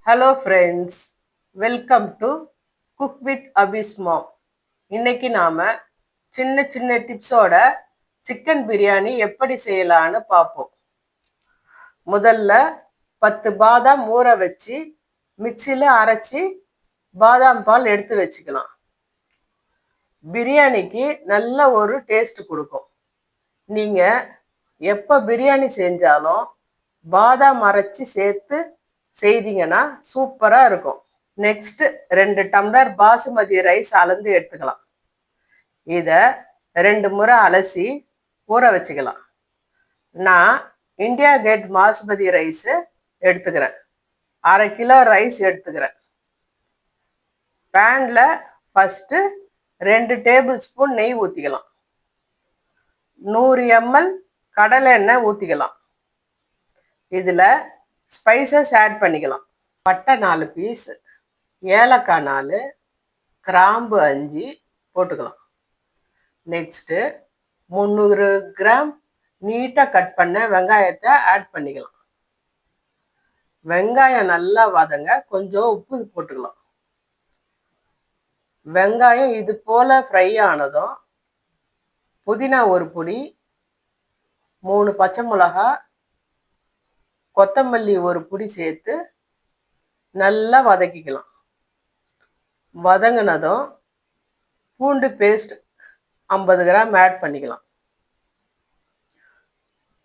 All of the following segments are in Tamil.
Hello friends, welcome to cook with Abi's mom. இன்னைக்கு நாம சின்ன சின்ன டிப்ஸோட சிக்கன் பிரியாணி எப்படி செய்யலான்னு பார்ப்போம். முதல்ல 10 பாதாம் ஊற வச்சு மிக்சியில் அரைச்சி பாதாம் பால் எடுத்து வச்சுக்கலாம். பிரியாணிக்கு நல்ல ஒரு டேஸ்ட் கொடுக்கும். நீங்கள் எப்போ பிரியாணி செஞ்சாலும் பாதாம் அரைச்சி சேர்த்து செய்தீங்கன்னா சூப்பராக இருக்கும். நெக்ஸ்ட் 2 டம்ளர் பாசுமதி ரைஸ் அளந்து எடுத்துக்கலாம். இதை 2 முறை அலசி ஊற வச்சுக்கலாம். நான் இந்தியா கேட் பாசுமதி ரைஸு எடுத்துக்கிறேன். 1/2 கிலோ ரைஸ் எடுத்துக்கிறேன். பேனில் ஃபஸ்ட்டு 2 டேபிள் ஸ்பூன் நெய் ஊற்றிக்கலாம். 100 ml கடலை எண்ணெய் ஊற்றிக்கலாம். இதில் ஸ்பைசஸ் ஆட் பண்ணிக்கலாம். பட்டை 4 பீஸ், ஏலக்காய் 4, கிராம்பு 5 போட்டுக்கலாம். நெக்ஸ்ட்டு 300 கிராம் நீட்டாக கட் பண்ண வெங்காயத்தை ஆட் பண்ணிக்கலாம். வெங்காயம் நல்லா வதங்க கொஞ்சம் உப்பு போட்டுக்கலாம். வெங்காயம் இது போல் ஃப்ரை ஆனதும் புதினா ஒரு பொடி, 3 பச்சை மிளகாய், கொத்தமல்லி ஒரு பொடி சேர்த்து நல்லா வதக்கிக்கலாம். வதங்கினதும் பூண்டு பேஸ்ட் 50 கிராம் ஆட் பண்ணிக்கலாம்.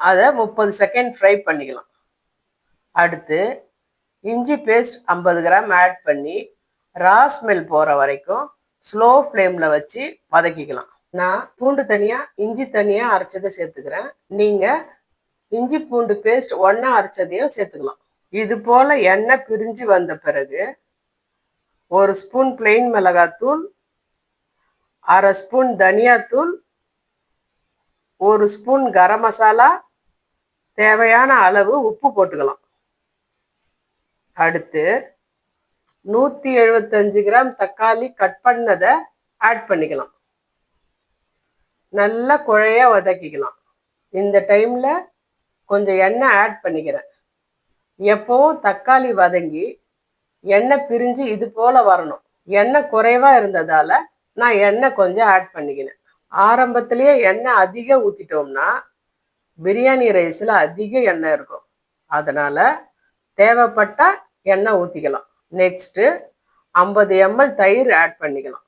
அதை 30 செகண்ட் ஃப்ரை பண்ணிக்கலாம். அடுத்து இஞ்சி பேஸ்ட் 50 கிராம் ஆட் பண்ணி ரா ஸ்மெல் போகிற வரைக்கும் ஸ்லோ ஃப்ளேமில் வச்சு வதக்கிக்கலாம். நான் பூண்டு தனியாக இஞ்சி தனியாக அரைச்சதை சேர்த்துக்கிறேன். நீங்கள் இஞ்சி பூண்டு பேஸ்ட் ஒன்றா அரைச்சதையும் சேர்த்துக்கலாம். இது போல் எண்ணெய் பிரிஞ்சு வந்த பிறகு 1 ஸ்பூன் பிளெயின் மிளகாத்தூள், 1/2 ஸ்பூன் தனியாத்தூள், 1 ஸ்பூன் கரம் மசாலா, தேவையான அளவு உப்பு போட்டுக்கலாம். அடுத்து 175 கிராம் தக்காளி கட் பண்ணதை ஆட் பண்ணிக்கலாம். நல்லா குழைய வதக்கிக்கலாம். இந்த டைமில் கொஞ்சம் எண்ணெய் ஆட் பண்ணிக்கிறேன். எப்போவும் தக்காளி வதங்கி எண்ணெய் பிரிஞ்சு இது போல் வரணும். எண்ணெய் குறைவாக இருந்ததால் நான் எண்ணெய் கொஞ்சம் ஆட் பண்ணிக்கினேன். ஆரம்பத்திலேயே எண்ணெய் அதிகம் ஊற்றிட்டோம்னா பிரியாணி ரைஸில் அதிக எண்ணெய் இருக்கும். அதனால் தேவைப்பட்டால் எண்ணெய் ஊற்றிக்கலாம். நெக்ஸ்ட்டு 50 ml தயிர் ஆட் பண்ணிக்கலாம்.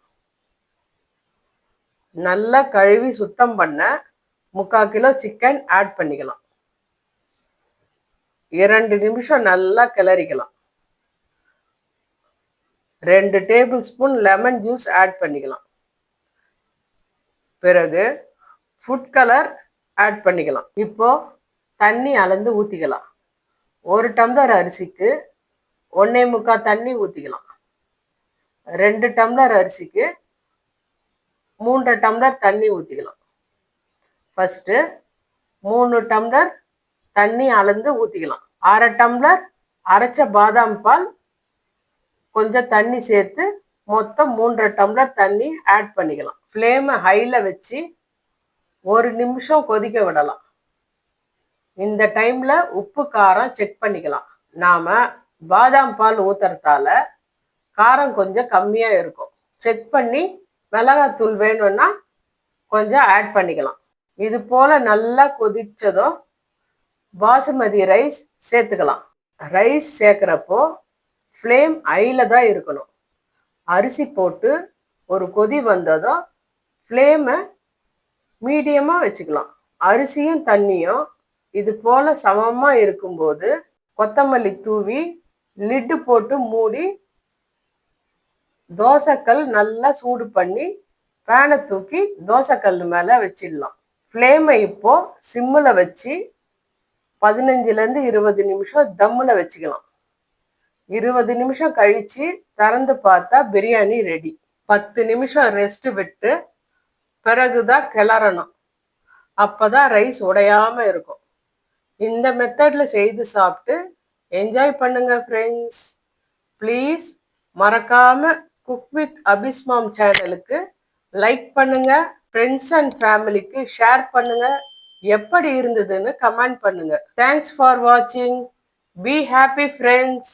நல்லா கழுவி சுத்தம் பண்ண 3/4 கிலோ சிக்கன் ஆட் பண்ணிக்கலாம். 2 நிமிஷம் நல்லா கிளறிக்கலாம். 2 tablespoon lemon juice add பண்ணிக்கலாம். பிறகு ஃபுட் கலர் ஆட் பண்ணிக்கலாம். இப்போ தண்ணி அளந்து ஊற்றிக்கலாம். 1 டம்ளர் அரிசிக்கு 1.25 தண்ணி ஊற்றிக்கலாம். 2 டம்ளர் அரிசிக்கு 3 டம்ளர் தண்ணி ஊற்றிக்கலாம். ஃபஸ்ட்டு 3 டம்ளர் தண்ணி அளந்து ஊற்றிக்கலாம். 1/2 டம்ளர் அரைச்ச பாதாம் பால் கொஞ்சம் தண்ணி சேர்த்து மொத்தம் 3 டம்ளர் தண்ணி ஆட் பண்ணிக்கலாம். ஃப்ளேமை ஹையில் வச்சு 1 நிமிஷம் கொதிக்க விடலாம். இந்த டைமில் உப்பு காரம் செக் பண்ணிக்கலாம். நாம் பாதாம் பால் ஊற்றுறதால காரம் கொஞ்சம் கம்மியாக இருக்கும். செக் பண்ணி மிளகாத்தூள் வேணும்னா கொஞ்சம் ஆட் பண்ணிக்கலாம். இது போல் நல்லா கொதிச்சதும் பாசுமதி ரைஸ் சேர்த்துக்கலாம். ரைஸ் சேர்க்குறப்போ ஃப்ளேம் ஹையில் தான் இருக்கணும். அரிசி போட்டு ஒரு கொதி வந்ததும் ஃப்ளேமை மீடியமாக வச்சுக்கலாம். அரிசியும் தண்ணியும் இது போல் சமமாக இருக்கும்போது கொத்தமல்லி தூவி லிட்டு போட்டு மூடி தோசைக்கல் நல்லா சூடு பண்ணி பேனை தூக்கி தோசைக்கல் மேலே வச்சிடலாம். ஃப்ளேமை இப்போது சிம்மில் வச்சு 15லேருந்து 20 நிமிஷம் தம்மில் வச்சுக்கலாம். 20 நிமிஷம் கழித்து திறந்து பார்த்தா பிரியாணி ரெடி. 10 நிமிஷம் ரெஸ்ட் விட்டு பிறகுதான் கிளறணும். அப்போ தான் ரைஸ் உடையாமல் இருக்கும். இந்த மெத்தடில் செய்து சாப்பிட்டு என்ஜாய் பண்ணுங்க ஃப்ரெண்ட்ஸ். ப்ளீஸ் மறக்காமல் குக் வித் அபிஸ் மாம் சேனலுக்கு லைக் பண்ணுங்க, ஃப்ரெண்ட்ஸ் அண்ட் ஃபேமிலிக்கு ஷேர் பண்ணுங்க. எப்படி இருந்ததுன்னு கமெண்ட் பண்ணுங்க. தேங்க்ஸ் ஃபார் வாட்சிங். Be happy friends.